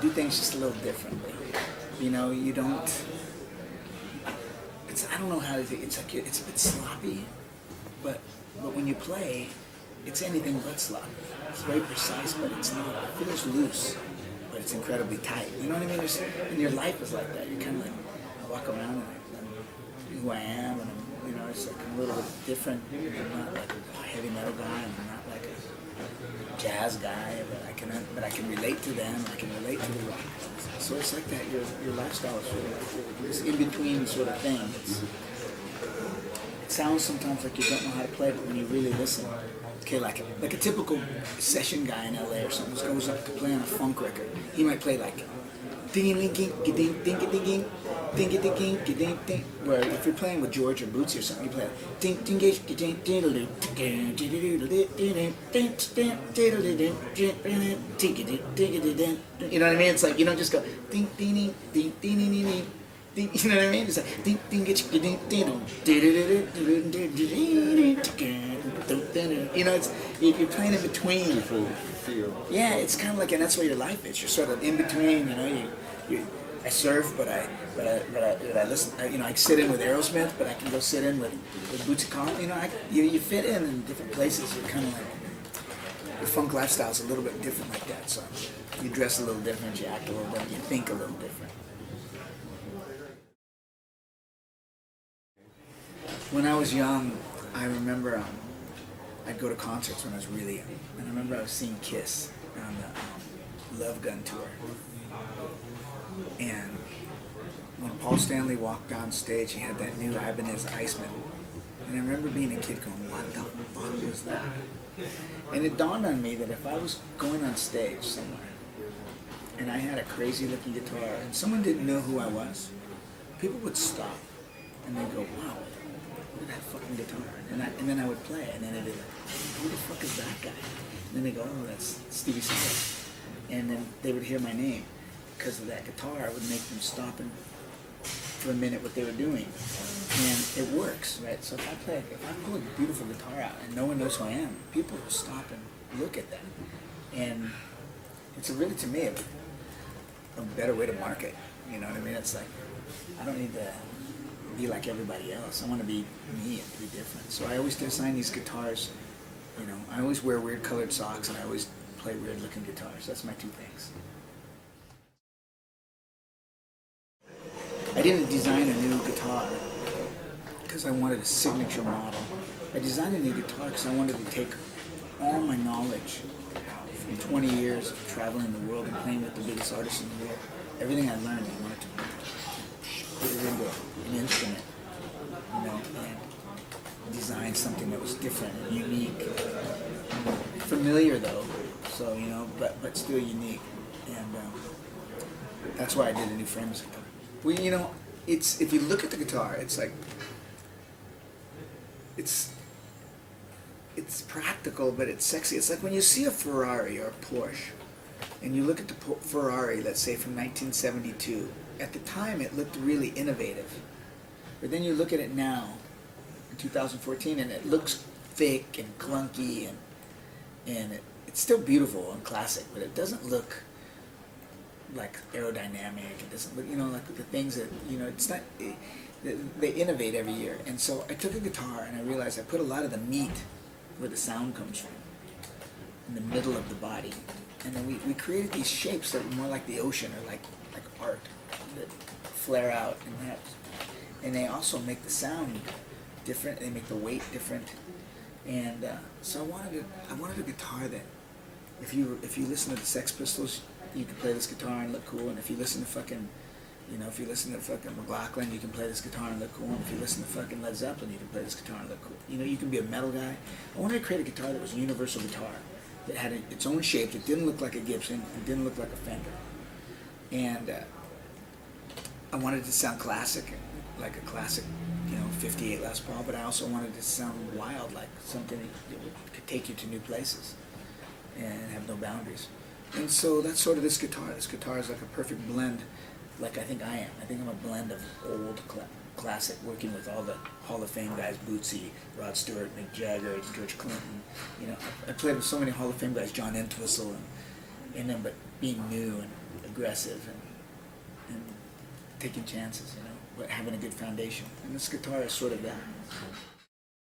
do things just a little differently. You know, you don't. I don't know how to say. It's like it's a bit sloppy, but when you play, it's anything but sloppy. It's very precise, but it's not. It feels loose, but it's incredibly tight. You know what I mean? And your life is like that. You're kind of like, I walk around and I'm who I am, and you know, it's like I'm a little bit different. I'm not like a heavy metal guy. I'm not like a jazz guy, but I can relate to them. I can relate to the rock. So it's like that. Your lifestyle is sort of like this in between sort of thing. It sounds sometimes like you don't know how to play, but when you really listen, okay, like a typical session guy in LA or something goes up to play on a funk record, he might play like ding ding ding ding ding ding ding ding ding ding ding. Where if you're playing with George or Bootsy or something, you play ding ding ding ding ding ding. You know what I mean? It's like you don't just go ding ding ding ding ding ding ding. You know what I mean? It's like ding ding ding ding. You know, it's you're playing in between. Yeah, it's kind of like, and that's what your life is. You're sort of in between. You know, I surf, but I listen. You know, I sit in with Aerosmith, but I can go sit in with Bootsy Collins. You know, you fit in different places. You're kind of like your funk lifestyle is a little bit different like that. So you dress a little different, you act a little different, you think a little different. When I was young, I remember I'd go to concerts when I was really young, and I remember I was seeing Kiss on the Love Gun tour. And when Paul Stanley walked on stage, he had that new Ibanez Iceman. And I remember being a kid going, what the fuck was that? And it dawned on me that if I was going on stage somewhere, and I had a crazy looking guitar, and someone didn't know who I was, people would stop, and they'd go, wow, look at that fucking guitar. And then I would play, and then they'd be like, who the fuck is that guy? And then they go, oh, that's Stevie Salas. And then they would hear my name. Because of that guitar, I would make them stop for a minute what they were doing. And it works, right? So if I pull a beautiful guitar out and no one knows who I am, people will stop and look at that. And it's really, to me, a better way to market. You know what I mean? It's like, I don't need to be like everybody else. I want to be me and be different. So I always design these guitars, you know, I always wear weird colored socks and I always play weird looking guitars. That's my two things. I didn't design a new guitar because I wanted a signature model. I designed a new guitar because I wanted to take all my knowledge from 20 years of traveling the world and playing with the biggest artists in the world. Everything I learned, I wanted to put it into an instrument, you know, and design something that was different and unique. Familiar though, so, you know, but still unique. And that's why I did a new Framus guitar. Well, you know, it's, if you look at the guitar, it's like, it's practical, but it's sexy. It's like when you see a Ferrari or a Porsche, and you look at the Ferrari, let's say from 1972, at the time it looked really innovative. But then you look at it now, in 2014, and it looks thick and clunky, and it's still beautiful and classic, but it doesn't look like aerodynamic. It doesn't look, you know, like the things that, you know, it's not, they innovate every year. And so I took a guitar and I realized I put a lot of the meat where the sound comes from, in the middle of the body. And then we created these shapes that were more like the ocean, or like art, that flare out and they also make the sound different. They make the weight different. And so I wanted a guitar that, if you listen to the Sex Pistols, you can play this guitar and look cool. And if you listen to fucking, you know, if you listen to fucking McLaughlin, you can play this guitar and look cool. And if you listen to fucking Led Zeppelin, you can play this guitar and look cool. You know, you can be a metal guy. I wanted to create a guitar that was a universal guitar, that had its own shape, that didn't look like a Gibson, and didn't look like a Fender. And I wanted it to sound classic, like a classic, you know, 58 Les Paul, but I also wanted it to sound wild, like something that could take you to new places and have no boundaries. And so that's sort of this guitar. This guitar is like a perfect blend, like I think I am. I think I'm a blend of old classic, working with all the Hall of Fame guys, Bootsy, Rod Stewart, Mick Jagger, George Clinton. You know, I played with so many Hall of Fame guys, John Entwistle, in them, but being new and aggressive and taking chances, you know, but having a good foundation. And this guitar is sort of that.